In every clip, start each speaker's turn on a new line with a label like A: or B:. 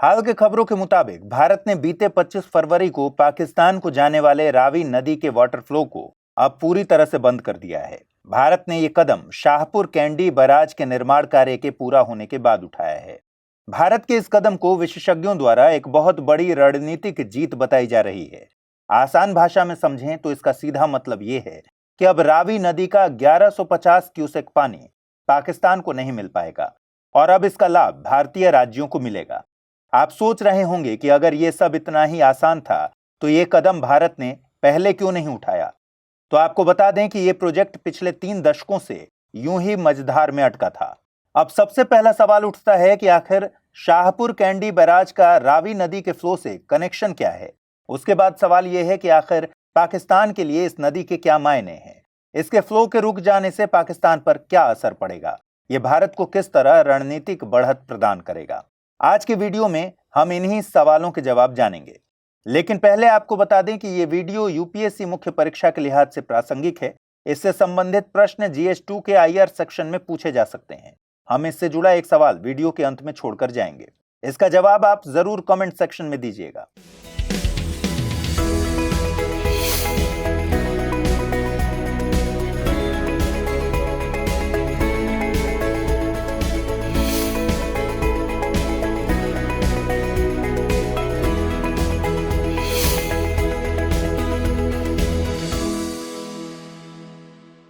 A: हाल के खबरों के मुताबिक भारत ने बीते 25 फरवरी को पाकिस्तान को जाने वाले रावी नदी के वाटर फ्लो को अब पूरी तरह से बंद कर दिया है। भारत ने ये कदम शाहपुर कैंडी बैराज के निर्माण कार्य के पूरा होने के बाद उठाया है। भारत के इस कदम को विशेषज्ञों द्वारा एक बहुत बड़ी रणनीतिक जीत बताई जा रही है। आसान भाषा में समझें तो इसका सीधा मतलब ये है कि अब रावी नदी का 1150 क्यूसेक पानी पाकिस्तान को नहीं मिल पाएगा और अब इसका लाभ भारतीय राज्यों को मिलेगा। आप सोच रहे होंगे कि अगर ये सब इतना ही आसान था तो ये कदम भारत ने पहले क्यों नहीं उठाया। तो आपको बता दें कि ये प्रोजेक्ट पिछले 3 दशकों से यूं ही मझधार में अटका था। अब सबसे पहला सवाल उठता है कि आखिर शाहपुर कैंडी बैराज का रावी नदी के फ्लो से कनेक्शन क्या है। उसके बाद सवाल यह है कि आखिर पाकिस्तान के लिए इस नदी के क्या मायने हैं, इसके फ्लो के रुक जाने से पाकिस्तान पर क्या असर पड़ेगा, ये भारत को किस तरह रणनीतिक बढ़त प्रदान करेगा। आज के वीडियो में हम इन्हीं सवालों के जवाब जानेंगे। लेकिन पहले आपको बता दें कि ये वीडियो यूपीएससी मुख्य परीक्षा के लिहाज से प्रासंगिक है। इससे संबंधित प्रश्न GS2 के IR सेक्शन में पूछे जा सकते हैं। हम इससे जुड़ा एक सवाल वीडियो के अंत में छोड़कर जाएंगे। इसका जवाब आप जरूर कमेंट सेक्शन में दीजिएगा।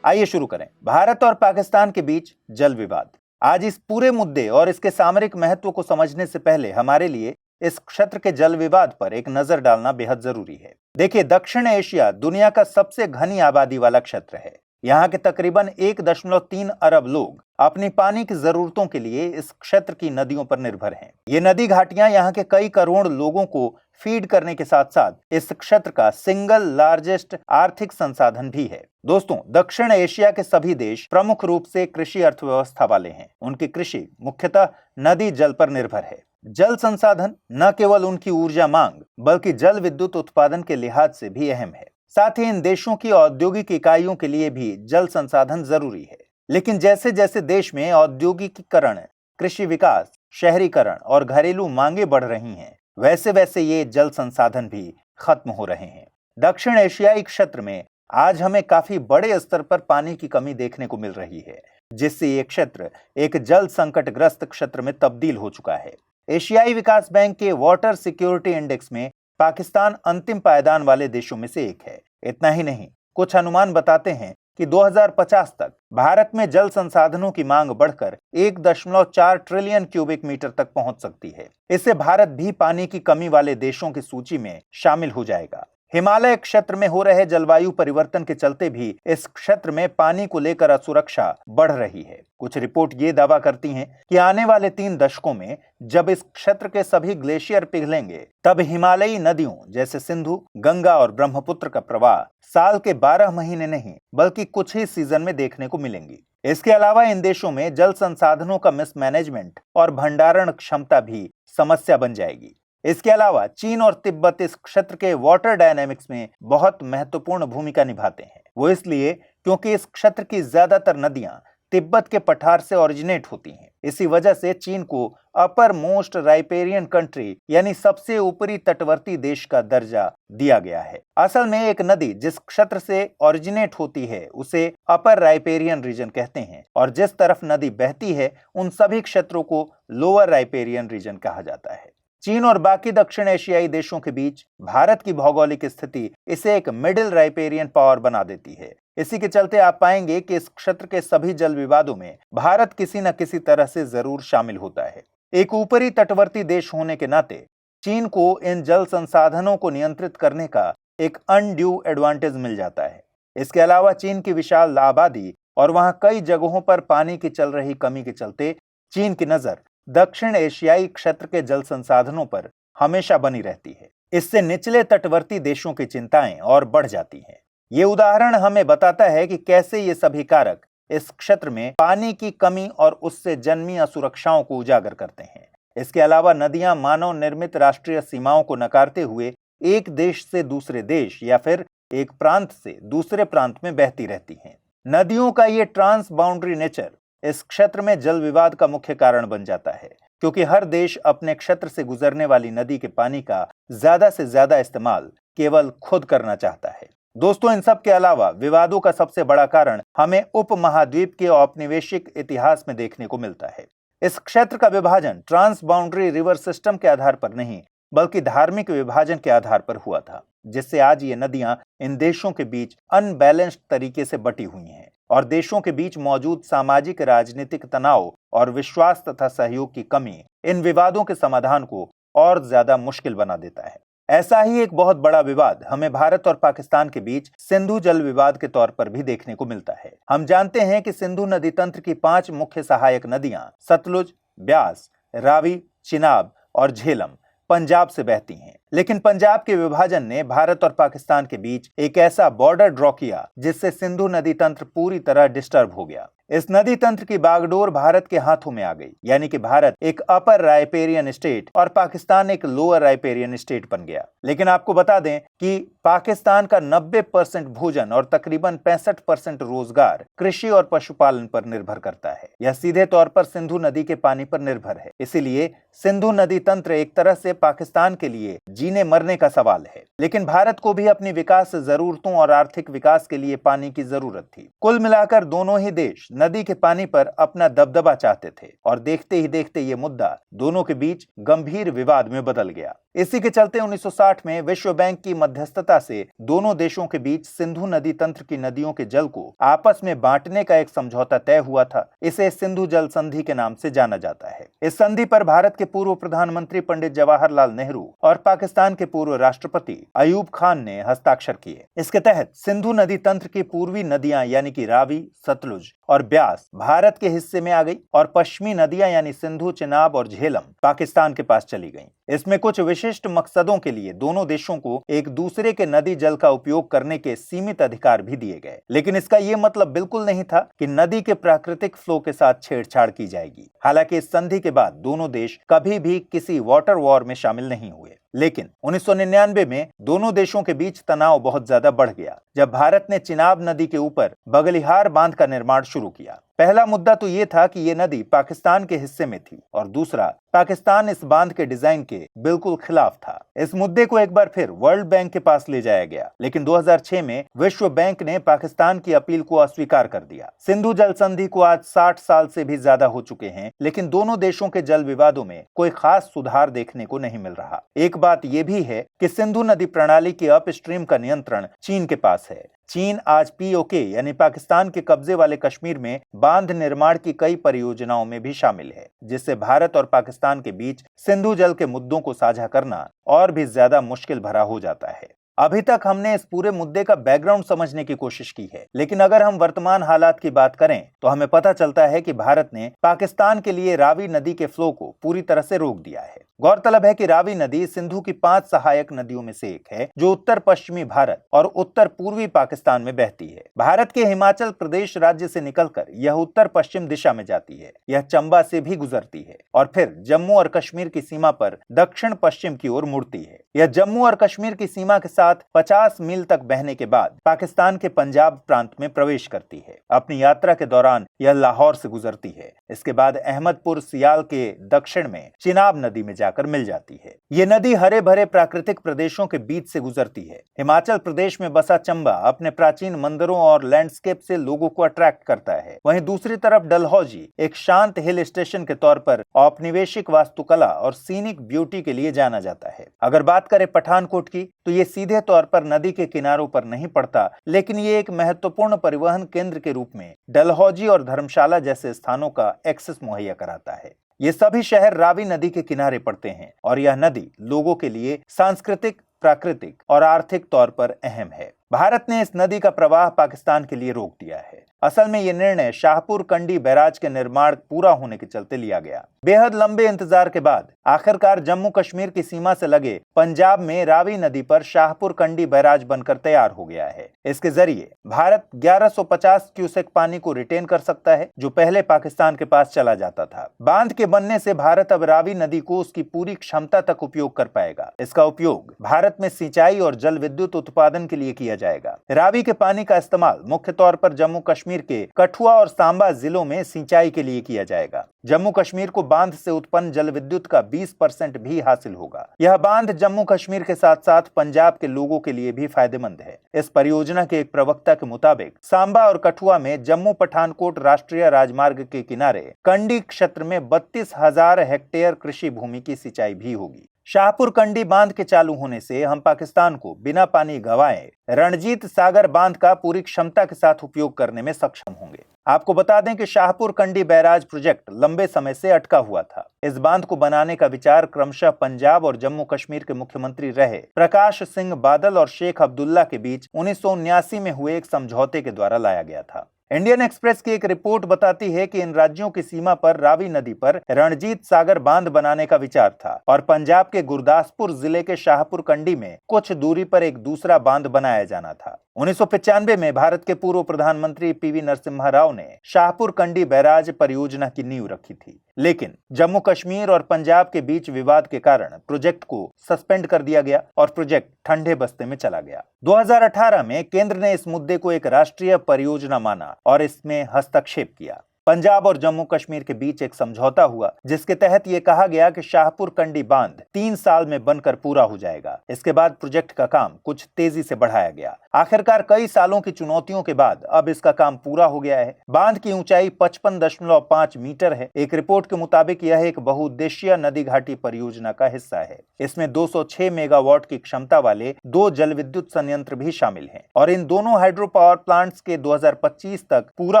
A: आइए शुरू करें। भारत और पाकिस्तान के बीच जल विवाद। आज इस पूरे मुद्दे और इसके सामरिक महत्व को समझने से पहले हमारे लिए इस क्षेत्र के जल विवाद पर एक नजर डालना बेहद जरूरी है। देखिए, दक्षिण एशिया दुनिया का सबसे घनी आबादी वाला क्षेत्र है। यहाँ के तकरीबन 1.3 अरब लोग अपनी पानी की जरूरतों के लिए इस क्षेत्र की नदियों पर निर्भर हैं। ये नदी घाटियां यहाँ के कई करोड़ लोगों को फीड करने के साथ साथ इस क्षेत्र का सिंगल लार्जेस्ट आर्थिक संसाधन भी है। दोस्तों, दक्षिण एशिया के सभी देश प्रमुख रूप से कृषि अर्थव्यवस्था वाले हैं। उनकी कृषि मुख्यतः नदी जल पर निर्भर है। जल संसाधन न केवल उनकी ऊर्जा मांग बल्कि जल विद्युत उत्पादन के लिहाज से भी अहम है। साथ ही इन देशों की औद्योगिक इकाइयों के लिए भी जल संसाधन जरूरी है। लेकिन जैसे जैसे देश में औद्योगिकीकरण, कृषि विकास, शहरीकरण और घरेलू मांगे बढ़ रही हैं, वैसे वैसे ये जल संसाधन भी खत्म हो रहे हैं। दक्षिण एशियाई क्षेत्र में आज हमें काफी बड़े स्तर पर पानी की कमी देखने को मिल रही है, जिससे ये क्षेत्र एक जल संकटग्रस्त क्षेत्र में तब्दील हो चुका है। एशियाई विकास बैंक के वाटर सिक्योरिटी इंडेक्स में पाकिस्तान अंतिम पायदान वाले देशों में से एक है। इतना ही नहीं, कुछ अनुमान बताते हैं कि 2050 तक भारत में जल संसाधनों की मांग बढ़कर 1.4 ट्रिलियन क्यूबिक मीटर तक पहुंच सकती है। इससे भारत भी पानी की कमी वाले देशों की सूची में शामिल हो जाएगा। हिमालय क्षेत्र में हो रहे जलवायु परिवर्तन के चलते भी इस क्षेत्र में पानी को लेकर असुरक्षा बढ़ रही है। कुछ रिपोर्ट ये दावा करती हैं कि आने वाले 3 दशकों में जब इस क्षेत्र के सभी ग्लेशियर पिघलेंगे, तब हिमालयी नदियों जैसे सिंधु, गंगा और ब्रह्मपुत्र का प्रवाह साल के 12 महीने नहीं बल्कि कुछ ही सीजन में देखने को मिलेंगी। इसके अलावा इन देशों में जल संसाधनों का मिसमैनेजमेंट और भंडारण क्षमता भी समस्या बन जाएगी। इसके अलावा चीन और तिब्बत इस क्षेत्र के वाटर डायनेमिक्स में बहुत महत्वपूर्ण भूमिका निभाते हैं। वो इसलिए क्योंकि इस क्षेत्र की ज्यादातर नदियां तिब्बत के पठार से ओरिजिनेट होती हैं। इसी वजह से चीन को अपर मोस्ट राइपेरियन कंट्री यानी सबसे ऊपरी तटवर्ती देश का दर्जा दिया गया है। असल में एक नदी जिस क्षेत्र से ओरिजिनेट होती है उसे अपर राइपेरियन रीजन कहते हैं और जिस तरफ नदी बहती है उन सभी क्षेत्रों को लोअर राइपेरियन रीजन कहा जाता है। चीन और बाकी दक्षिण एशियाई देशों के बीच भारत की भौगोलिक स्थिति इसे एक मिडिल राइपेरियन पावर बना देती है। इसी के चलते आप पाएंगे कि इस क्षेत्र के सभी जल विवादों में भारत किसी न किसी तरह से जरूर शामिल होता है। एक ऊपरी तटवर्ती देश होने के नाते चीन को इन जल संसाधनों को नियंत्रित करने का एक अनड्यू एडवांटेज मिल जाता है। इसके अलावा चीन की विशाल आबादी और वहां कई जगहों पर पानी की चल रही कमी के चलते चीन की नजर दक्षिण एशियाई क्षेत्र के जल संसाधनों पर हमेशा बनी रहती है। इससे निचले तटवर्ती देशों की चिंताएं और बढ़ जाती हैं। ये उदाहरण हमें बताता है कि कैसे ये सभी कारक इस क्षेत्र में पानी की कमी और उससे जन्मी असुरक्षाओं को उजागर करते हैं। इसके अलावा नदियां मानव निर्मित राष्ट्रीय सीमाओं को नकारते हुए एक देश से दूसरे देश या फिर एक प्रांत से दूसरे प्रांत में बहती रहती हैं। नदियों का ये ट्रांस बाउंड्री नेचर इस क्षेत्र में जल विवाद का मुख्य कारण बन जाता है। क्योंकि हर देश अपने क्षेत्र से गुजरने वाली नदी के पानी का ज्यादा से ज्यादा इस्तेमाल केवल खुद करना चाहता है। दोस्तों, इन सब के अलावा विवादों का सबसे बड़ा कारण हमें उपमहाद्वीप के औपनिवेशिक इतिहास में देखने को मिलता है। इस क्षेत्र का विभाजन ट्रांस बाउंड्री रिवर सिस्टम के आधार पर नहीं, बल्कि धार्मिक विभाजन के आधार पर हुआ था, जिससे आज ये नदियां इन देशों के बीच अनबैलेंस्ड तरीके से बटी हुई हैं और देशों के बीच मौजूद सामाजिक राजनीतिक तनाव और विश्वास तथा सहयोग की कमी इन विवादों के समाधान को और ज्यादा मुश्किल बना देता है। ऐसा ही एक बहुत बड़ा विवाद हमें भारत और पाकिस्तान के बीच सिंधु जल विवाद के तौर पर भी देखने को मिलता है। हम जानते हैं कि सिंधु नदी तंत्र की 5 मुख्य सहायक नदियां सतलुज, ब्यास, रावी, चिनाब और झेलम पंजाब से बहती हैं। लेकिन पंजाब के विभाजन ने भारत और पाकिस्तान के बीच एक ऐसा बॉर्डर ड्रॉ किया जिससे सिंधु नदी तंत्र पूरी तरह डिस्टर्ब हो गया। इस नदी तंत्र की बागडोर भारत के हाथों में आ गई, यानी कि भारत एक अपर राइपेरियन स्टेट और पाकिस्तान एक लोअर राइपेरियन स्टेट बन गया। लेकिन आपको बता दें कि पाकिस्तान का 90% भोजन और तकरीबन 65% रोजगार कृषि और पशुपालन पर निर्भर करता है। यह सीधे तौर पर सिंधु नदी के पानी पर निर्भर है। इसीलिए सिंधु नदी तंत्र एक तरह से पाकिस्तान के लिए जीने मरने का सवाल है। लेकिन भारत को भी अपनी विकास जरूरतों और आर्थिक विकास के लिए पानी की जरूरत थी। कुल मिलाकर दोनों ही देश नदी के पानी पर अपना दबदबा चाहते थे और देखते ही देखते ये मुद्दा दोनों के बीच गंभीर विवाद में बदल गया। इसी के चलते 1960 में विश्व बैंक की मध्यस्थता से दोनों देशों के बीच सिंधु नदी तंत्र की नदियों के जल को आपस में बांटने का एक समझौता तय हुआ था। इसे सिंधु जल संधि के नाम से जाना जाता है। इस संधि पर भारत के पूर्व प्रधानमंत्री पंडित जवाहरलाल नेहरू और पाकिस्तान के पूर्व राष्ट्रपति अयूब खान ने हस्ताक्षर किए। इसके तहत सिंधु नदी तंत्र की पूर्वी नदियां यानी कि रावी, सतलुज और ब्यास भारत के हिस्से में आ गई और पश्चिमी नदियां यानी सिंधु, चिनाब और झेलम पाकिस्तान के पास चली गईं। इसमें कुछ विशिष्ट मकसदों के लिए दोनों देशों को एक दूसरे के नदी जल का उपयोग करने के सीमित अधिकार भी दिए गए। लेकिन इसका यह मतलब बिल्कुल नहीं था कि नदी के प्राकृतिक फ्लो के साथ छेड़छाड़ की जाएगी। हालांकि इस संधि के बाद दोनों देश कभी भी किसी वाटर वॉर में शामिल नहीं हुए। लेकिन 1999 में दोनों देशों के बीच तनाव बहुत ज्यादा बढ़ गया जब भारत ने चिनाब नदी के ऊपर बगलिहार बांध का निर्माण शुरू किया। पहला मुद्दा तो ये था कि ये नदी पाकिस्तान के हिस्से में थी और दूसरा, पाकिस्तान इस बांध के डिजाइन के बिल्कुल खिलाफ था। इस मुद्दे को एक बार फिर वर्ल्ड बैंक के पास ले जाया गया, लेकिन 2006 में विश्व बैंक ने पाकिस्तान की अपील को अस्वीकार कर दिया। सिंधु जल संधि को आज 60 साल से भी ज्यादा हो चुके हैं, लेकिन दोनों देशों के जल विवादों में कोई खास सुधार देखने को नहीं मिल रहा। एक बात यह भी है कि सिंधु नदी प्रणाली के अपस्ट्रीम का नियंत्रण चीन के पास है। चीन आज पीओके यानी पाकिस्तान के कब्जे वाले कश्मीर में बांध निर्माण की कई परियोजनाओं में भी शामिल है, जिससे भारत और पाकिस्तान के बीच सिंधु जल के मुद्दों को साझा करना और भी ज्यादा मुश्किल भरा हो जाता है। अभी तक हमने इस पूरे मुद्दे का बैकग्राउंड समझने की कोशिश की है, लेकिन अगर हम वर्तमान हालात की बात करें तो हमें पता चलता है कि भारत ने पाकिस्तान के लिए रावी नदी के फ्लो को पूरी तरह से रोक दिया है। गौरतलब है कि रावी नदी सिंधु की 5 सहायक नदियों में से एक है जो उत्तर पश्चिमी भारत और उत्तर पूर्वी पाकिस्तान में बहती है। भारत के हिमाचल प्रदेश राज्य से निकलकर यह उत्तर पश्चिम दिशा में जाती है। यह चंबा से भी गुजरती है और फिर जम्मू और कश्मीर की सीमा पर दक्षिण पश्चिम की ओर मुड़ती है। यह जम्मू और कश्मीर की सीमा के साथ 50 मील तक बहने के बाद पाकिस्तान के पंजाब प्रांत में प्रवेश करती है। अपनी यात्रा के दौरान यह लाहौर से गुजरती है। इसके बाद अहमदपुर सियाल के दक्षिण में चिनाब नदी में जाकर मिल जाती है। ये नदी हरे भरे प्राकृतिक प्रदेशों के बीच से गुजरती है। हिमाचल प्रदेश में बसा चंबा अपने प्राचीन मंदिरों और लैंडस्केप से लोगों को अट्रैक्ट करता है। वहीं दूसरी तरफ डलहौजी एक शांत हिल स्टेशन के तौर पर औपनिवेशिक वास्तुकला और सीनिक ब्यूटी के लिए जाना जाता है। अगर बात करें पठानकोट की तो ये सीधे तौर पर नदी के किनारों पर नहीं पड़ता, लेकिन ये एक महत्वपूर्ण परिवहन केंद्र के रूप में डलहौजी और धर्मशाला जैसे स्थानों का एक्सेस मुहैया कराता है। ये सभी शहर रावी नदी के किनारे पड़ते हैं और यह नदी लोगों के लिए सांस्कृतिक, प्राकृतिक और आर्थिक तौर पर अहम है। भारत ने इस नदी का प्रवाह पाकिस्तान के लिए रोक दिया है। असल में यह निर्णय शाहपुर कंडी बैराज के निर्माण पूरा होने के चलते लिया गया। बेहद लंबे इंतजार के बाद आखिरकार जम्मू कश्मीर की सीमा से लगे पंजाब में रावी नदी पर शाहपुर कंडी बैराज बनकर तैयार हो गया है। इसके जरिए भारत 1150 क्यूसेक पानी को रिटेन कर सकता है, जो पहले पाकिस्तान के पास चला जाता था। बांध के बनने से भारत अब रावी नदी को उसकी पूरी क्षमता तक उपयोग कर पाएगा। इसका उपयोग भारत में सिंचाई और जल विद्युत उत्पादन के लिए किया जाएगा। रावी के पानी का इस्तेमाल मुख्य तौर पर जम्मू कश्मीर कश्मीर के कठुआ और सांबा जिलों में सिंचाई के लिए किया जाएगा। जम्मू कश्मीर को बांध से उत्पन्न जल विद्युत का 20% भी हासिल होगा। यह बांध जम्मू कश्मीर के साथ साथ पंजाब के लोगों के लिए भी फायदेमंद है। इस परियोजना के एक प्रवक्ता के मुताबिक सांबा और कठुआ में जम्मू पठानकोट राष्ट्रीय राजमार्ग के किनारे कंडी क्षेत्र में 32,000 हेक्टेयर कृषि भूमि की सिंचाई भी होगी। शाहपुर कंडी बांध के चालू होने से हम पाकिस्तान को बिना पानी गंवाए रणजीत सागर बांध का पूरी क्षमता के साथ उपयोग करने में सक्षम होंगे। आपको बता दें कि शाहपुर कंडी बैराज प्रोजेक्ट लंबे समय से अटका हुआ था। इस बांध को बनाने का विचार क्रमशः पंजाब और जम्मू कश्मीर के मुख्यमंत्री रहे प्रकाश सिंह बादल और शेख अब्दुल्ला के बीच 1979 में हुए एक समझौते के द्वारा लाया गया था। इंडियन एक्सप्रेस की एक रिपोर्ट बताती है कि इन राज्यों की सीमा पर रावी नदी पर रणजीत सागर बांध बनाने का विचार था और पंजाब के गुरदासपुर जिले के शाहपुर कंडी में कुछ दूरी पर एक दूसरा बांध बनाया जाना था। 1995 में भारत के पूर्व प्रधानमंत्री पीवी नरसिम्हा राव ने शाहपुर कंडी बैराज परियोजना की नींव रखी थी, लेकिन जम्मू कश्मीर और पंजाब के बीच विवाद के कारण प्रोजेक्ट को सस्पेंड कर दिया गया और प्रोजेक्ट ठंडे बस्ते में चला गया। 2018 में केंद्र ने इस मुद्दे को एक राष्ट्रीय परियोजना माना और इसमें हस्तक्षेप किया। पंजाब और जम्मू कश्मीर के बीच एक समझौता हुआ जिसके तहत यह कहा गया कि शाहपुर कंडी बांध 3 साल में बनकर पूरा हो जाएगा। इसके बाद प्रोजेक्ट का काम कुछ तेजी से बढ़ाया गया। आखिरकार कई सालों की चुनौतियों के बाद अब इसका काम पूरा हो गया है। बांध की ऊंचाई 55.5 मीटर है। एक रिपोर्ट के मुताबिक यह एक बहुउद्देशीय नदी घाटी परियोजना का हिस्सा है। इसमें 206 मेगावाट की क्षमता वाले 2 जल विद्युत संयंत्र भी शामिल हैं और इन दोनों हाइड्रो पावर प्लांट्स के 2025 तक पूरा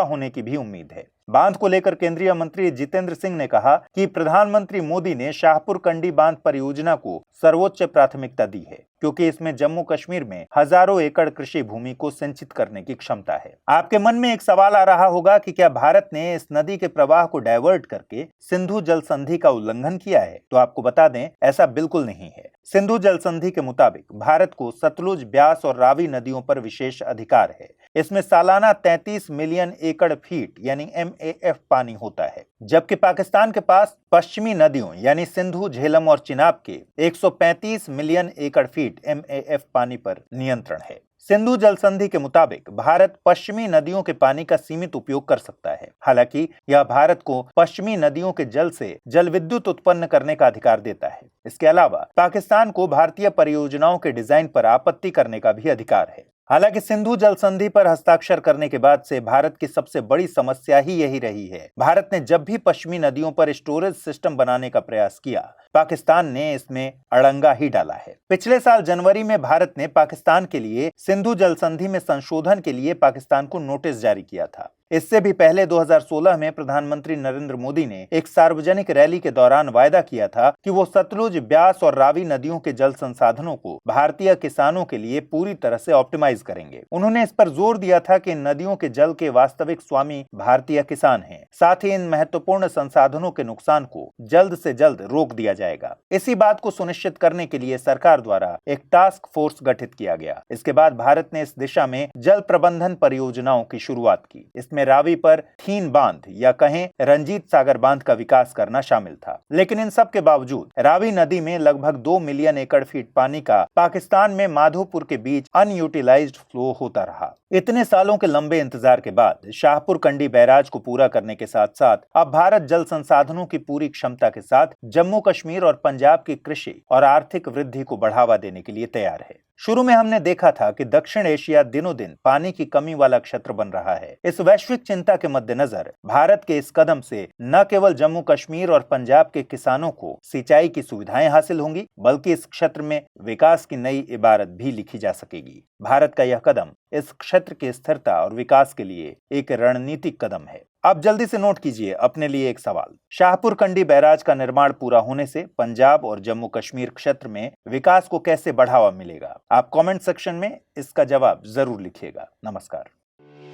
A: होने की भी उम्मीद है। बांध को लेकर केंद्रीय मंत्री जितेंद्र सिंह ने कहा कि प्रधानमंत्री मोदी ने शाहपुर कंडी बांध परियोजना को सर्वोच्च प्राथमिकता दी है क्योंकि इसमें जम्मू कश्मीर में हजारों एकड़ कृषि भूमि को सिंचित करने की क्षमता है। आपके मन में एक सवाल आ रहा होगा कि क्या भारत ने इस नदी के प्रवाह को डायवर्ट करके सिंधु जल संधि का उल्लंघन किया है? तो आपको बता दें, ऐसा बिल्कुल नहीं है। सिंधु जल संधि के मुताबिक भारत को सतलुज, ब्यास और रावी नदियों पर विशेष अधिकार है। इसमें सालाना 33 मिलियन एकड़ फीट यानी MAF पानी होता है, जबकि पाकिस्तान के पास पश्चिमी नदियों यानी सिंधु, झेलम और चिनाब के 135 मिलियन एकड़ फीट MAF पानी पर नियंत्रण है। सिंधु जल संधि के मुताबिक भारत पश्चिमी नदियों के पानी का सीमित उपयोग कर सकता है। हालांकि यह भारत को पश्चिमी नदियों के जल से जल विद्युत उत्पन्न करने का अधिकार देता है। इसके अलावा पाकिस्तान को भारतीय परियोजनाओं के डिजाइन पर आपत्ति करने का भी अधिकार है। हालांकि सिंधु जल संधि पर हस्ताक्षर करने के बाद से भारत की सबसे बड़ी समस्या ही यही रही है। भारत ने जब भी पश्चिमी नदियों पर स्टोरेज सिस्टम बनाने का प्रयास किया, पाकिस्तान ने इसमें अड़ंगा ही डाला है। पिछले साल जनवरी में भारत ने पाकिस्तान के लिए सिंधु जल संधि में संशोधन के लिए पाकिस्तान को नोटिस जारी किया था। इससे भी पहले 2016 में प्रधानमंत्री नरेंद्र मोदी ने एक सार्वजनिक रैली के दौरान वायदा किया था कि वो सतलुज, ब्यास और रावी नदियों के जल संसाधनों को भारतीय किसानों के लिए पूरी तरह से ऑप्टिमाइज करेंगे। उन्होंने इस पर जोर दिया था कि इन नदियों के जल के वास्तविक स्वामी भारतीय किसान हैं। साथ ही इन महत्वपूर्ण संसाधनों के नुकसान को जल्द से जल्द रोक दिया जाएगा। इसी बात को सुनिश्चित करने के लिए सरकार द्वारा एक टास्क फोर्स गठित किया गया। इसके बाद भारत ने इस दिशा में जल प्रबंधन परियोजनाओं की शुरुआत की। में रावी पर थीन बांध या कहें रंजीत सागर बांध का विकास करना शामिल था। लेकिन इन सब के बावजूद रावी नदी में लगभग 2 मिलियन एकड़ फीट पानी का पाकिस्तान में माधोपुर के बीच अनयूटिलाइज्ड फ्लो होता रहा। इतने सालों के लंबे इंतजार के बाद शाहपुर कंडी बैराज को पूरा करने के साथ साथ अब भारत जल संसाधनों की पूरी क्षमता के साथ जम्मू कश्मीर और पंजाब की कृषि और आर्थिक वृद्धि को बढ़ावा देने के लिए तैयार है। शुरू में हमने देखा था कि दक्षिण एशिया दिनों दिन पानी की कमी वाला क्षेत्र बन रहा है। इस वैश्विक चिंता के मद्देनजर भारत के इस कदम से न केवल जम्मू कश्मीर और पंजाब के किसानों को सिंचाई की सुविधाएं हासिल होंगी, बल्कि इस क्षेत्र में विकास की नई इबारत भी लिखी जा सकेगी। भारत का यह कदम इस क्षेत्र की स्थिरता और विकास के लिए एक रणनीतिक कदम है। आप जल्दी से नोट कीजिए अपने लिए एक सवाल। शाहपुर कंडी बैराज का निर्माण पूरा होने से पंजाब और जम्मू कश्मीर क्षेत्र में विकास को कैसे बढ़ावा मिलेगा? आप कमेंट सेक्शन में इसका जवाब जरूर लिखिएगा। नमस्कार।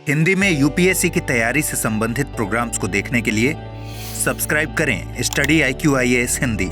B: हिंदी में यूपीएससी की तैयारी से संबंधित प्रोग्राम्स को देखने के लिए सब्सक्राइब करें स्टडी IQ IAS हिंदी।